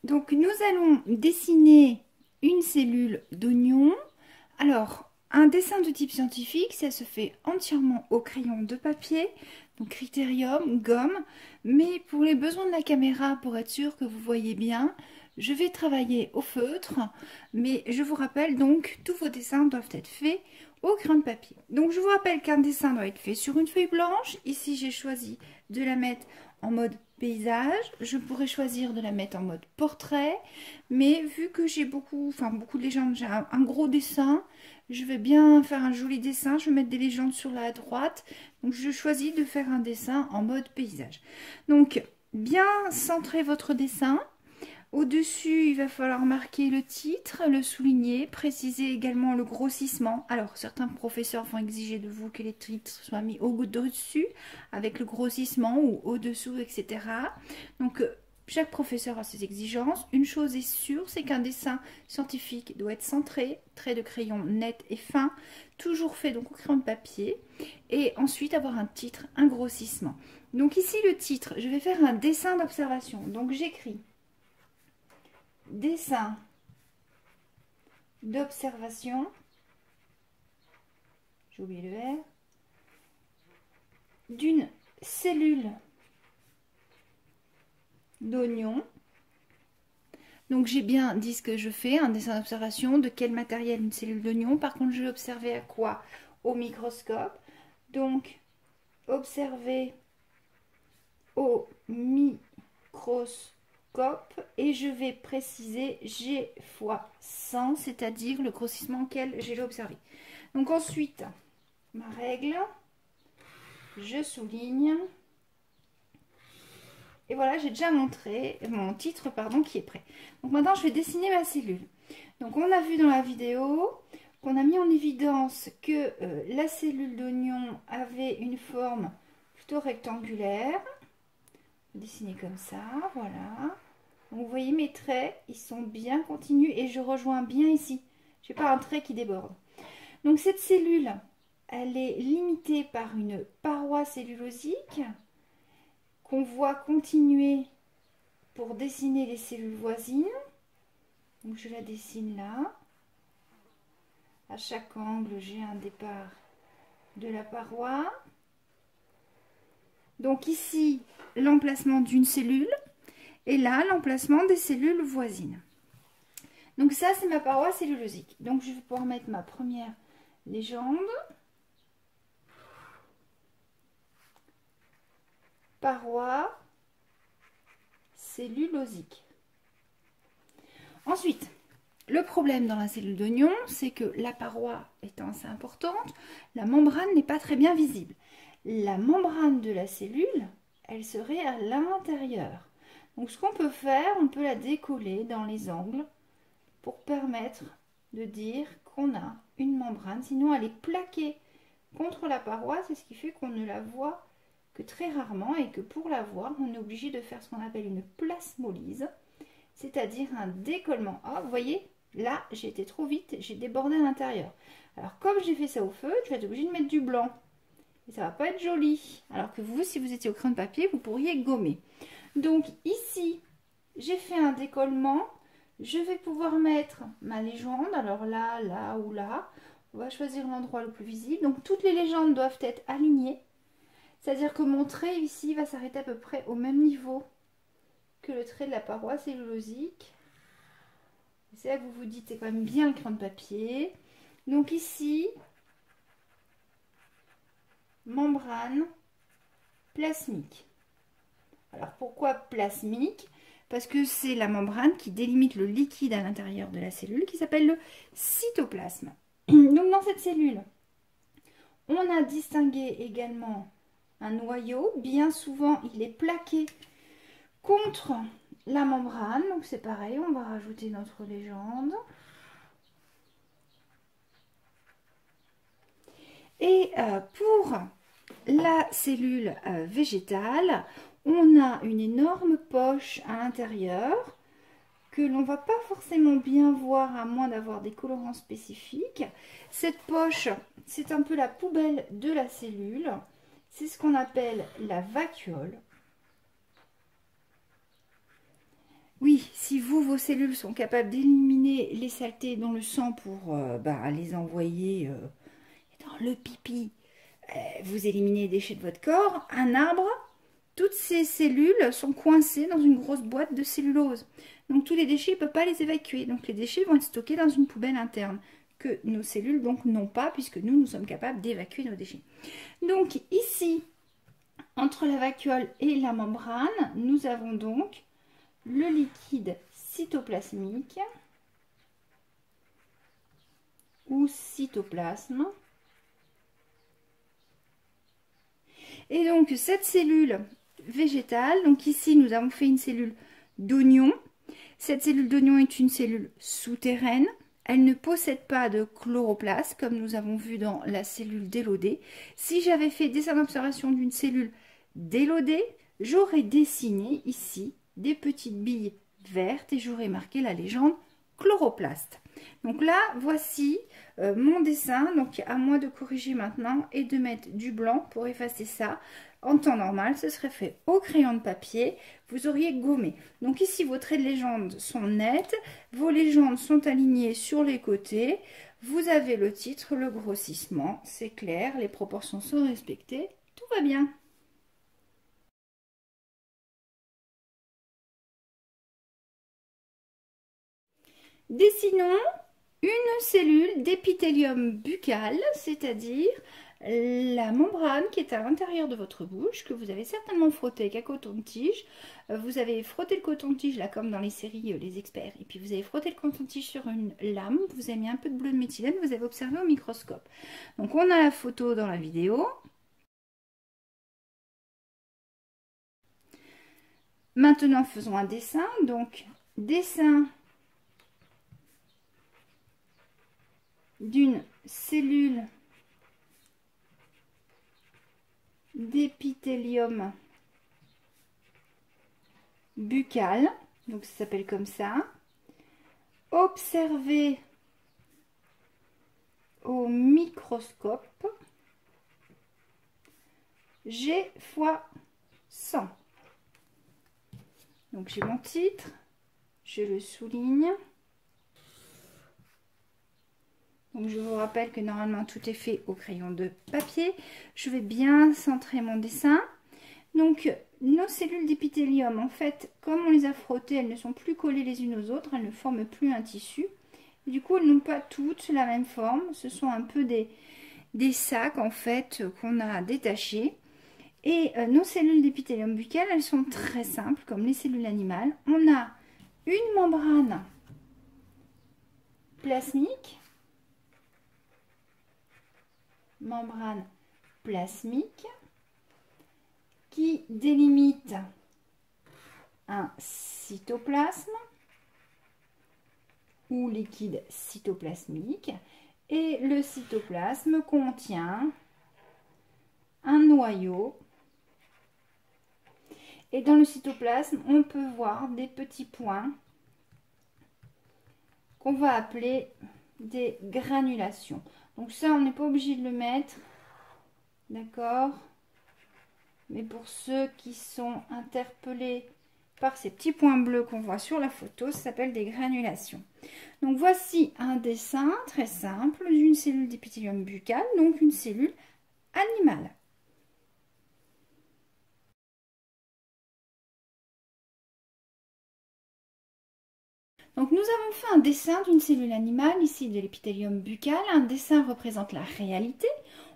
Donc nous allons dessiner une cellule d'oignon. Alors, un dessin de type scientifique, ça se fait entièrement au crayon de papier, donc critérium, gomme. Mais pour les besoins de la caméra, pour être sûr que vous voyez bien, je vais travailler au feutre. Mais je vous rappelle donc, tous vos dessins doivent être faits au crayon de papier. Donc je vous rappelle qu'un dessin doit être fait sur une feuille blanche. Ici, j'ai choisi de la mettre en mode paysage. Je pourrais choisir de la mettre en mode portrait. Mais vu que j'ai beaucoup de légendes, j'ai un gros dessin, je vais bien faire un joli dessin. Je vais mettre des légendes sur la droite. Donc je choisis de faire un dessin en mode paysage. Donc bien centrer votre dessin. Au-dessus, il va falloir marquer le titre, le souligner, préciser également le grossissement. Alors, certains professeurs vont exiger de vous que les titres soient mis au-dessus, avec le grossissement ou au-dessous, etc. Donc, chaque professeur a ses exigences. Une chose est sûre, c'est qu'un dessin scientifique doit être centré, trait de crayon net et fin, toujours fait donc au crayon de papier, et ensuite avoir un titre, un grossissement. Donc ici, le titre, je vais faire un dessin d'observation. Donc, j'écris dessin d'observation, j'ai oublié le R, d'une cellule d'oignon. Donc j'ai bien dit ce que je fais, un dessin d'observation, de quel matériel une cellule d'oignon. Par contre, je vais observer à quoi? Au microscope. Donc, observer au microscope. Et je vais préciser G fois 100, c'est-à-dire le grossissement auquel j'ai observé. Donc ensuite, ma règle, je souligne. Et voilà, j'ai déjà montré mon titre qui est prêt. Donc maintenant, je vais dessiner ma cellule. Donc on a vu dans la vidéo qu'on a mis en évidence que la cellule d'oignon avait une forme plutôt rectangulaire. Dessiner comme ça, voilà. Donc vous voyez mes traits, ils sont bien continus et je rejoins bien ici. Je n'ai pas un trait qui déborde. Donc cette cellule, elle est limitée par une paroi cellulosique qu'on voit continuer pour dessiner les cellules voisines. Donc je la dessine là. À chaque angle, j'ai un départ de la paroi. Donc ici, l'emplacement d'une cellule. Et là, l'emplacement des cellules voisines. Donc ça, c'est ma paroi cellulosique. Donc je vais pouvoir mettre ma première légende. Paroi cellulosique. Ensuite, le problème dans la cellule d'oignon, c'est que la paroi étant assez importante, la membrane n'est pas très bien visible. La membrane de la cellule, elle serait à l'intérieur. Donc ce qu'on peut faire, on peut la décoller dans les angles pour permettre de dire qu'on a une membrane. Sinon, elle est plaquée contre la paroi, c'est ce qui fait qu'on ne la voit que très rarement et que pour la voir, on est obligé de faire ce qu'on appelle une plasmolyse, c'est-à-dire un décollement. Ah, vous voyez, là, j'ai été trop vite, j'ai débordé à l'intérieur. Alors, comme j'ai fait ça au feu, je vais être obligée de mettre du blanc. Et ça va pas être joli. Alors que vous, si vous étiez au crayon de papier, vous pourriez gommer. Donc ici, j'ai fait un décollement. Je vais pouvoir mettre ma légende. Alors là, là ou là. On va choisir l'endroit le plus visible. Donc toutes les légendes doivent être alignées. C'est-à-dire que mon trait ici va s'arrêter à peu près au même niveau que le trait de la paroi cellulosique. C'est là que vous vous dites, c'est quand même bien le crayon de papier. Donc ici, membrane plasmique. Alors pourquoi plasmique? Parce que c'est la membrane qui délimite le liquide à l'intérieur de la cellule qui s'appelle le cytoplasme. Donc dans cette cellule, on a distingué également un noyau. Bien souvent, il est plaqué contre la membrane. Donc c'est pareil, on va rajouter notre légende. Et pour la cellule végétale, on a une énorme poche à l'intérieur que l'on ne va pas forcément bien voir à moins d'avoir des colorants spécifiques. Cette poche, c'est un peu la poubelle de la cellule. C'est ce qu'on appelle la vacuole. Oui, si vous vos cellules sont capables d'éliminer les saletés dans le sang pour les envoyer dans le pipi. Vous éliminez les déchets de votre corps. Un arbre, toutes ces cellules sont coincées dans une grosse boîte de cellulose. Donc tous les déchets, il ne peut pas les évacuer. Donc les déchets vont être stockés dans une poubelle interne que nos cellules donc n'ont pas, puisque nous sommes capables d'évacuer nos déchets. Donc ici, entre la vacuole et la membrane, nous avons donc le liquide cytoplasmique ou cytoplasme. Et donc cette cellule végétale, donc ici nous avons fait une cellule d'oignon. Cette cellule d'oignon est une cellule souterraine. Elle ne possède pas de chloroplastes comme nous avons vu dans la cellule délodée. Si j'avais fait dessin d'observation d'une cellule délodée, j'aurais dessiné ici des petites billes vertes et j'aurais marqué la légende chloroplaste. Donc là, voici mon dessin. Donc à moi de corriger maintenant et de mettre du blanc pour effacer ça. En temps normal, ce serait fait au crayon de papier. Vous auriez gommé. Donc ici, vos traits de légende sont nets. Vos légendes sont alignées sur les côtés. Vous avez le titre, le grossissement. C'est clair, les proportions sont respectées. Tout va bien. Dessinons une cellule d'épithélium buccal, c'est-à-dire la membrane qui est à l'intérieur de votre bouche, que vous avez certainement frotté avec un coton-tige. Vous avez frotté le coton-tige là comme dans les séries Les Experts, et puis vous avez frotté le coton-tige sur une lame, vous avez mis un peu de bleu de méthylène, vous avez observé au microscope. Donc on a la photo dans la vidéo. Maintenant faisons un dessin, donc dessin d'une cellule d'épithélium buccal, donc ça s'appelle comme ça. Observez au microscope G fois 100. Donc j'ai mon titre, je le souligne. Donc je vous rappelle que normalement tout est fait au crayon de papier. Je vais bien centrer mon dessin. Donc nos cellules d'épithélium, en fait, comme on les a frottées, elles ne sont plus collées les unes aux autres, elles ne forment plus un tissu. Et du coup, elles n'ont pas toutes la même forme. Ce sont un peu des sacs, en fait, qu'on a détachés. Et nos cellules d'épithélium buccal, elles sont très simples, comme les cellules animales. On a une membrane plasmique. Membrane plasmique qui délimite un cytoplasme ou liquide cytoplasmique, et le cytoplasme contient un noyau, et dans le cytoplasme on peut voir des petits points qu'on va appeler des granulations. Donc ça, on n'est pas obligé de le mettre, d'accord? Mais pour ceux qui sont interpellés par ces petits points bleus qu'on voit sur la photo, ça s'appelle des granulations. Donc voici un dessin très simple d'une cellule d'épithélium buccal, donc une cellule animale. Donc nous avons fait un dessin d'une cellule animale, ici de l'épithélium buccal. Un dessin représente la réalité.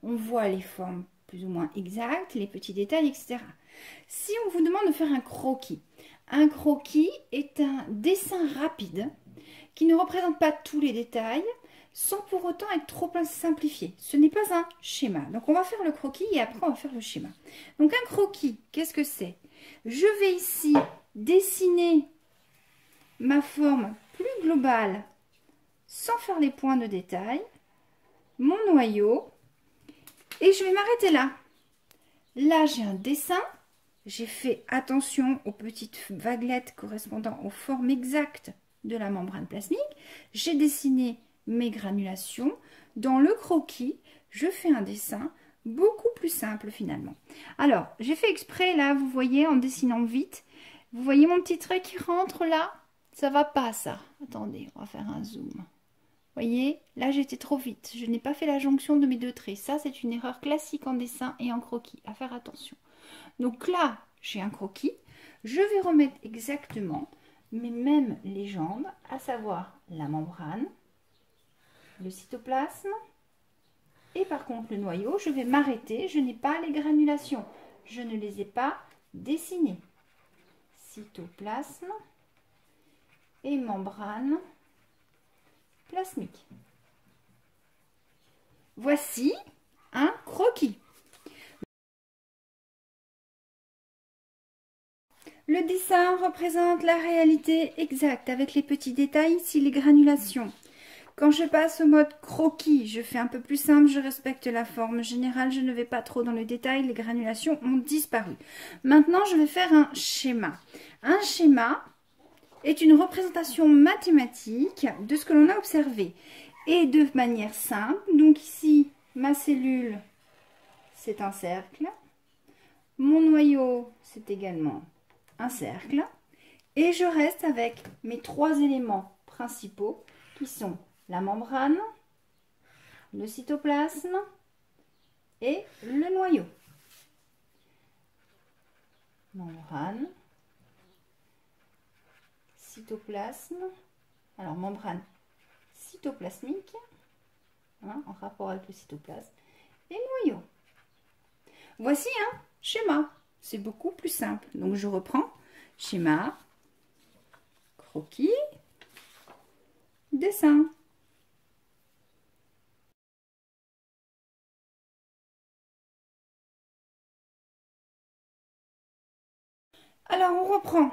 On voit les formes plus ou moins exactes, les petits détails, etc. Si on vous demande de faire un croquis est un dessin rapide qui ne représente pas tous les détails sans pour autant être trop simplifié. Ce n'est pas un schéma. Donc on va faire le croquis et après on va faire le schéma. Donc un croquis, qu'est-ce que c'est? Je vais ici dessiner ma forme plus globale sans faire les points de détail, mon noyau, et je vais m'arrêter là. Là, j'ai un dessin, j'ai fait attention aux petites vaguelettes correspondant aux formes exactes de la membrane plasmique, j'ai dessiné mes granulations. Dans le croquis, je fais un dessin beaucoup plus simple finalement. Alors, j'ai fait exprès là, vous voyez, en dessinant vite, vous voyez mon petit trait qui rentre là? Ça va pas ça. Attendez, on va faire un zoom. Voyez, là j'étais trop vite. Je n'ai pas fait la jonction de mes deux traits. Ça, c'est une erreur classique en dessin et en croquis. À faire attention. Donc là, j'ai un croquis. Je vais remettre exactement mes mêmes légendes, à savoir la membrane, le cytoplasme et par contre le noyau. Je vais m'arrêter. Je n'ai pas les granulations. Je ne les ai pas dessinées. Cytoplasme et membrane plasmique. Voici un croquis. Le dessin représente la réalité exacte avec les petits détails, ici les granulations. Quand je passe au mode croquis, je fais un peu plus simple, je respecte la forme générale, je ne vais pas trop dans le détail, les granulations ont disparu. Maintenant, je vais faire un schéma. Un schéma est une représentation mathématique de ce que l'on a observé. Et de manière simple, donc ici, ma cellule, c'est un cercle. Mon noyau, c'est également un cercle. Et je reste avec mes trois éléments principaux qui sont la membrane, le cytoplasme et le noyau. Membrane, cytoplasme, alors membrane cytoplasmique, hein, en rapport avec le cytoplasme, et noyau. Voici un schéma, c'est beaucoup plus simple. Donc je reprends, schéma, croquis, dessin. Alors on reprend